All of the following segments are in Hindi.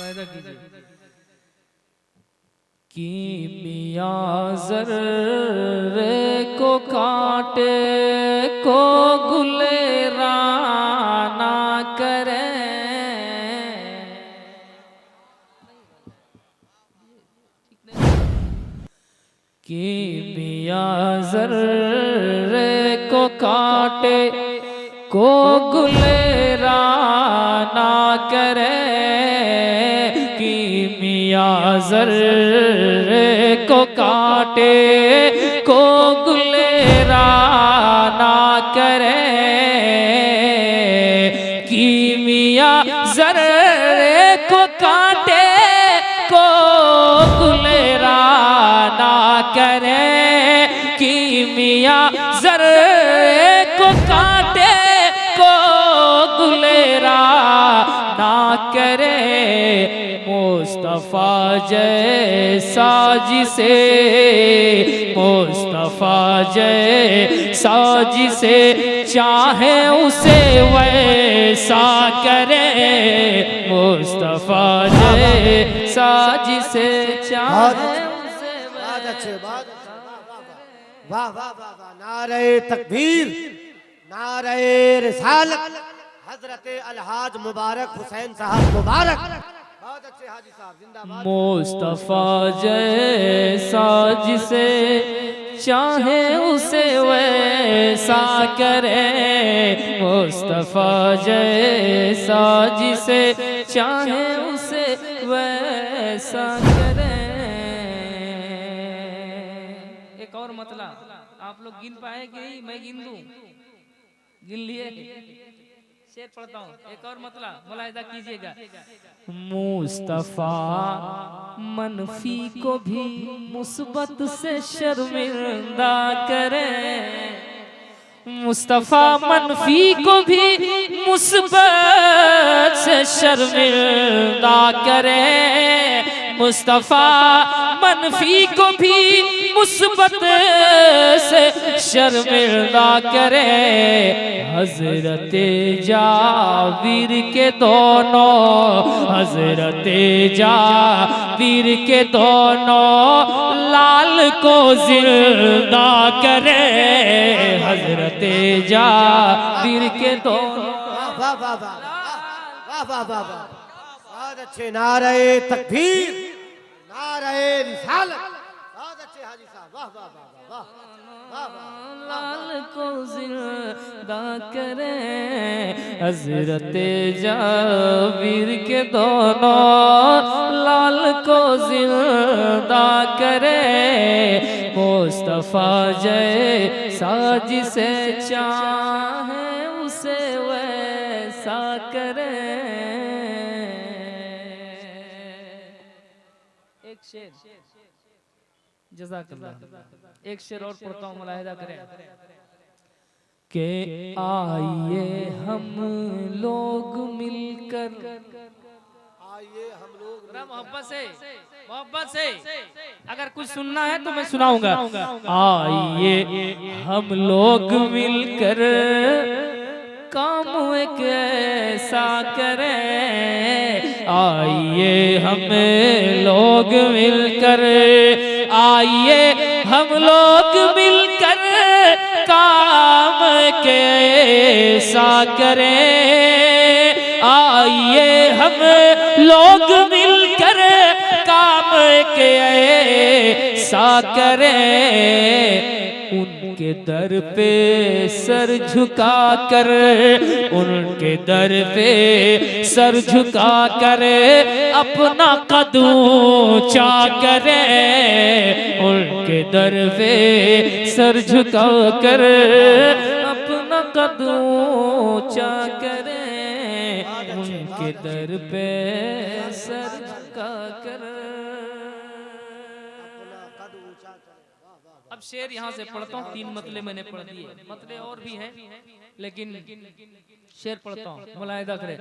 मुलाहिजा कीजिए कि मियाँ ज़र्रे को काटे को गुलेराना करे कि मियाँ ज़र्रे को काटे को गुलेराना करे कि मियाँ ज़र्रे को काटे को गुलेराना करे कि मियाँ ज़र्रे को काटे को गुलेराना करे कि मियाँ ज़र्रे को काटे को गुलेरा ना करे मुस्तफ़ा जैसा जिसे मुस्तफ़ा जैसा जिसे चाहे उसे वैसा करे मुस्तफ़ा जैसा जिसे चाहे उसे वैसा वाह वाह वाह वाह नारे तकबीर नारे रिसालत हजरत अलहाज मुबारक हुसैन साहब मुबारक बहुत अच्छे हाजी साहब जिंदाबाद मुस्तफ़ा जैसा जिसे चाहे उसे वैसा करे मुस्तफ़ा जैसा जिसे चाहे उसे वैसा करे। एक और मतलब आप लोग गिन पाए कि नहीं? मैं गिन दूं? गिन लिए? शेर पढ़ता हूँ एक और मतलब मुलाहिजा कीजिएगा। मुस्तफ़ा मनफी को भी मुस्बत से शर्मिंदा करे मुस्तफ़ा मनफी को भी मुस्बत से शर्मिंदा करे मुस्तफ़ा मनफी को भी मुस्बत से शर्मिंदा करे हज़रत जाबिर के दोनों हज़रत जाबिर के दोनों लाल को जिंदा करे हज़रत जाबिर के दोनों वाह वाह वाह वाह वाह वाह वाह बहुत अच्छे नारे तकबीर नारे रिसालत बहुत अच्छे हाजी साहब वाह वाह वाह वाह वाह वाह लाल को जिंदा करे हज़रत जाबिर के दोनों लाल को जिंदा करे मुस्तफ़ा जैसा जिसे चाहे उसे वैसा करे। एक शेर जज़ाकल्लाह एक शेर और पढ़ता हूँ मुलाहिजा करें के आइए हम लोग मिलकर आइए हम लोग मोहब्बत से अगर कुछ सुनना है तो मैं सुनाऊंगा। आइए हम लोग मिलकर काम एक ऐसा करें आइए हम लोग मिलकर आइए हम लोग मिलकर काम कैसा करें आइए हम लोग मिलकर काम कैसा करें उनके दर पे सर झुका कर उनके दर पे सर झुका कर अपना कद ऊंचा करे उनके दर पे सर झुका कर अपना कद ऊंचा करे उनके दर पे सर झुका कर। अब शेर यहाँ से पढ़ता हूँ 3 मतले मैंने पढ़ दिए मतले और भी हैं लेकिन शेर पढ़ता हूँ मुलाहिजा करें।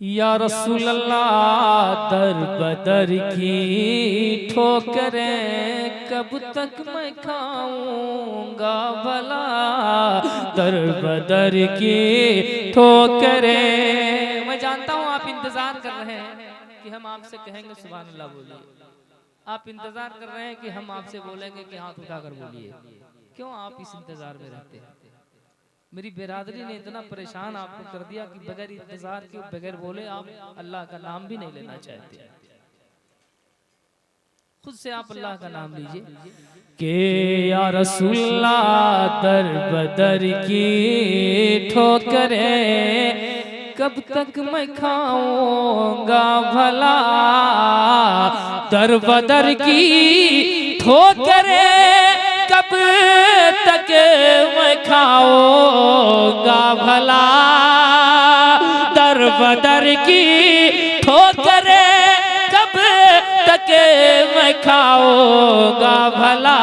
या रसूल अल्लाह दर बदर की ठोकरें कब तक मैं खाऊंगा भला दर बदर की ठोकरें। मैं जानता हूँ आप इंतजार कर रहे हैं कि हम आपसे कहेंगे सुभान अल्लाह बोलिए, आप इंतजार कर रहे हैं कि हम आपसे बोलेंगे कि हाथ उठाकर बोलिए। क्यों आप इस इंतजार में रहते हैं? मेरी बिरादरी ने इतना परेशान आपको कर दिया कि बगैर इंतजार के, बगैर बोले आप अल्लाह का नाम भी नहीं लेना चाहते। खुद से आप अल्लाह का नाम लीजिए कि या रसूलल्लाह दर बदर की ठोकरें कब तक मैं खाऊंगा भला, दर बदर की ठोकरें कब तक मैं खाऊंगा भला, दर बदर की ठोकरें कब तक मैं खाऊंगा भला,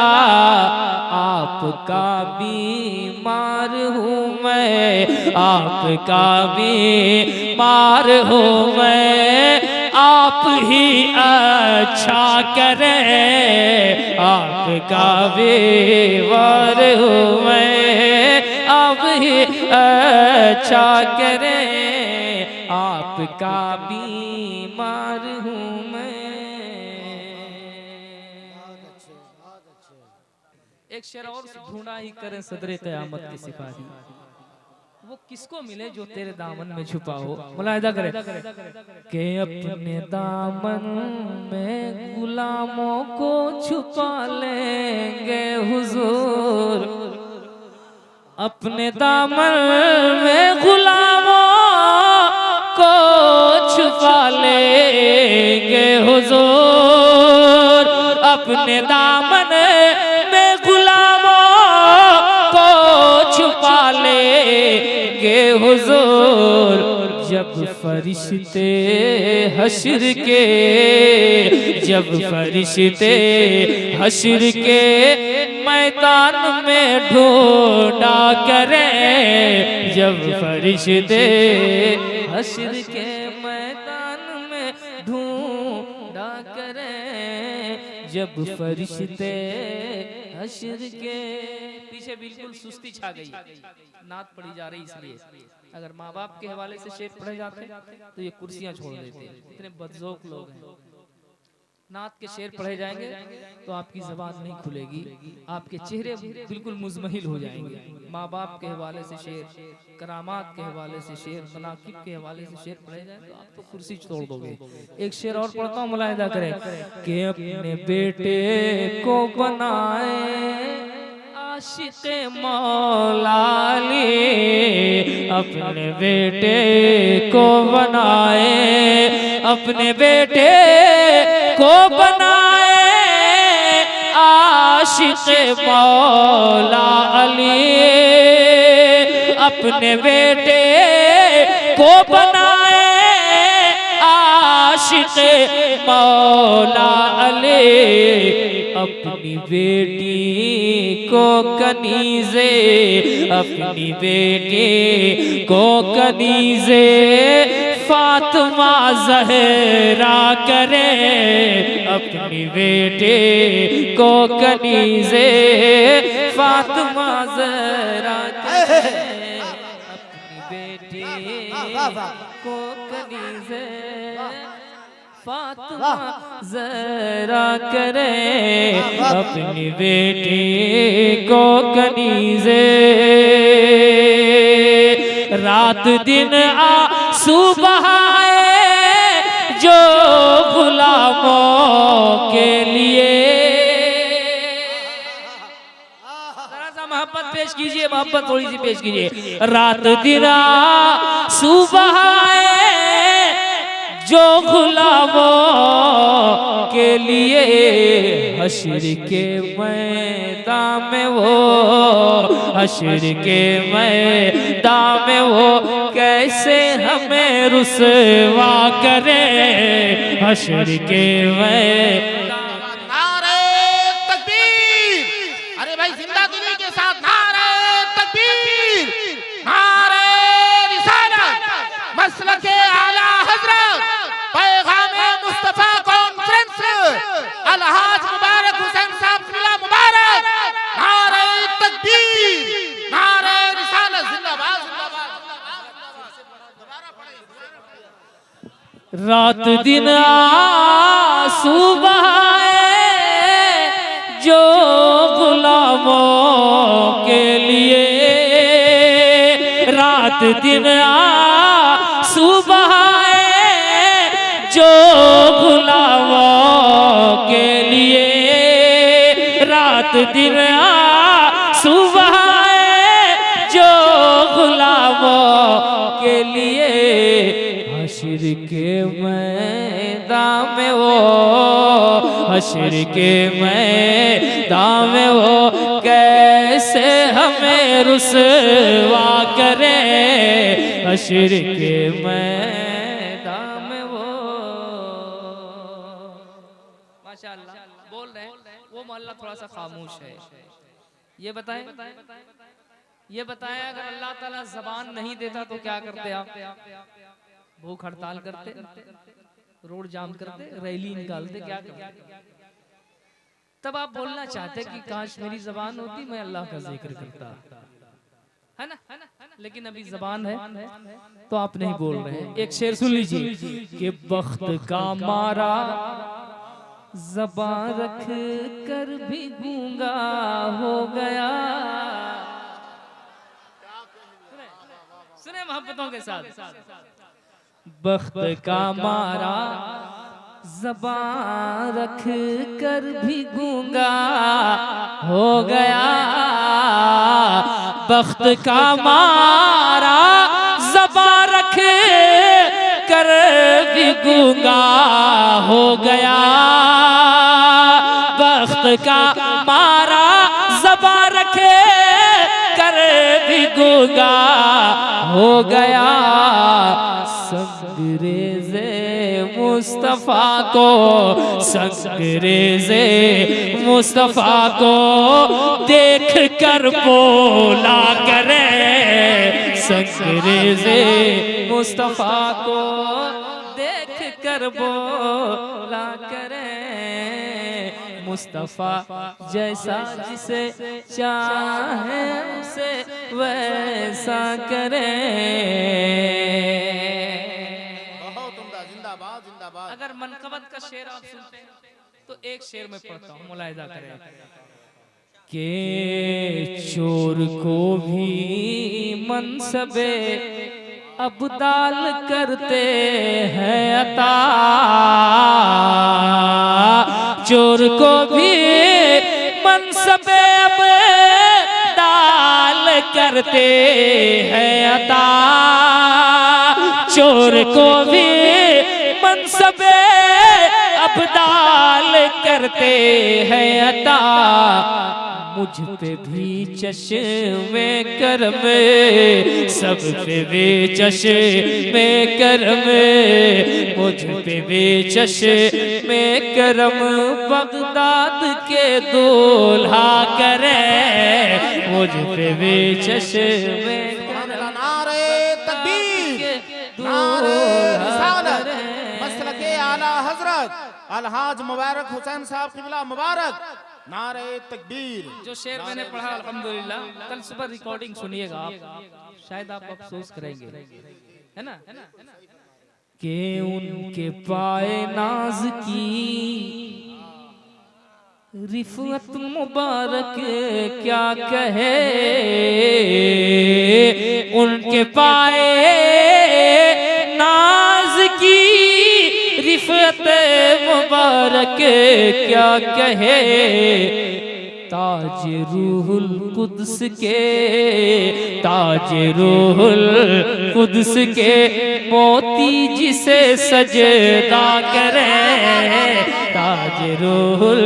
आपका बीमार हूँ मैं, आपका बीमार हूँ मैं, आप ही अच्छा करें, आपका बीमार हूँ मैं, आप ही अच्छा करें, आपका बीमार हूँ मैं। एक शेर और ढूंढा ही करें सदरे क़यामत के सिपाही, वो किसको मिले जो तेरे दामन में छुपा हो। मुलाहिदा करें कि अपने दामन में गुलामों को छुपा लेंगे हुजूर, अपने दामन में गुलामों को छुपा लेंगे हुजूर, अपने दामन में गुलामों को छुपा लेंगे हुजूर, जब फरिश्ते हश्र के, जब फरिश्ते हश्र के मैदान में ढूंढा करें, जब फरिश्ते हश्र के मैदान में ढूंढा करें, जब फरिश्ते हश्र के। पीछे बिल्कुल सुस्ती छा गई, नात पढ़ी जा रही, इसलिए अगर माँ बाप के हवाले से शेर पढ़े जाते तो ये कुर्सियां छोड़ देते। इतने बदजोक लोग हैं। नात के शेर पढ़े जाएंगे तो आपकी जबान नहीं खुलेगी, आपके चेहरे बिल्कुल मुजमहिल हो जाएंगे। माँ बाप के हवाले से शेर, करामात के हवाले से शेर, मनाकिब के हवाले से शेर पढ़े जाए तो आप तो कुर्सी छोड़ दोगे। एक शेर और पढ़ता हूँ, मुलाहिदा करें कि अपने बेटे को बनाए आशिक़े मौला अली, अपने बेटे को बनाए, अपने बेटे को बनाए आशिक़े मौला अली, अपने बेटे को बनाए आशिक़े मौला अली, अपनी बेटी को कनीज़े, अपनी बेटी को कनीज़े फातिमा ज़हरा करें, अपनी बेटे को कनीज़े फातिमा ज़हरा करें, अपनी बेटी को कनीज़े फातिमा ज़हरा करें, अपनी बेटी को कनीज़े। रात दिन आंसू बहाए जो गुलामों के लिए, जरा सा मोहब्बत पेश कीजिए, मोहब्बत थोड़ी सी पेश कीजिए। रात दिन आंसू बहाए जो गुलामों के लिए, हश्र के मैदान में वो, हश्र के मैदान में वो कैसे हमें रुसवा करे, हश्र के मैदान। नारे तकबीर, अरे भाई जिंदा दिली के साथ नारे तकबीर, नारे रिसालत, मसलके आला हजरत पैगामे मुस्तफा कॉन्फ्रेंस अलहाज मुबारक हुसैन साहब किला मुबारक, नारे तकबीर, नारे रिसालत, जिंदाबाद जिंदाबाद। दोबारा पढ़े रात दिन आंसू बहाए जो गुलामों के लिए, रात दिन आंसू बहाए जो गुलामों के लिए, रात दिन आंसू बहाए जो गुलामों के लिए। हश्र के मैदान में वो, हश्र के मैदान में वो कैसे हमें रुसवा करे, हश्र के मैदान में वो। माशाअल्लाह बोल रहे हैं, वो मोहल्ला थोड़ा सा खामोश है। ये बताएं, ये बताएं अगर अल्लाह ताला ज़बान नहीं देता तो क्या करते आप? भूख हड़ताल करते, रोड जाम करते, रैली निकालते, क्या करते? तब आप बोलना चाहते कि काश मेरी ज़बान होती, मैं अल्लाह का जिक्र करता, है ना? लेकिन अभी ज़बान है तो आप नहीं बोल रहे हैं। एक शेर सुन लीजिए कि बख्त का मारा ज़बान रख कर भी गूंगा हो गया। सुने मोहब्बतों के साथ, बख्त का मारा ज़बान रख कर भी गूंगा हो गया, बख्त का मारा ज़बान रख कर भी गूंगा हो गया, बख्त का मारा ज़बान रख कर भी गूंगा हो गया। संगरेज़े मुस्तफ़ा को, संगरेज़े मुस्तफ़ा को देख कर बोला करे, संगरेज़े मुस्तफ़ा को देख कर बोला करे। मुस्तफ़ा जैसा जिसे चाहे उसे वैसा करे। अगर मनकबत का शेर आप सुनते हैं तो एक शेर में पढ़ता हूँ, मुलाहिजा करें के चोर को भी मनसबे अब्दाल करते हैं अता, चोर को भी मनसबे अब्दाल करते हैं अता, चोर को भी मनसबे अब्दाल करते हैं अता। मुझ पे भी चश्मे करम, सब पे भी चश्मे करम, मुझ पे भी चश्मे करम बगदाद के दूल्हा करे, मुझ पे भी चश्मे नारे तकबीर, नारे रिसालत, मसलके आला हजरत अलहाज मुबारक हुसैन साहब किबला मुबारक, नारे तकबीर। जो शेर मैंने पढ़ा अल्हम्दुलिल्लाह, कल सुबह रिकॉर्डिंग सुनिएगा आप, शायद आप अफसोस करेंगे, है ना? कि उनके पाए नाज की रिफत मुबारक क्या कहे, उनके पाए नाज की रिफत मुबारक क्या कहे। ताज रूहुल कुद्स के, ताज रूहुल कुद्स के मोती जिसे सजदा करे, ताज रूहुल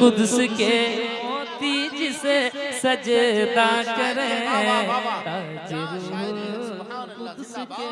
कुद्स के मोती जिसे सजदा करे, ताज रूहुल कुद्स के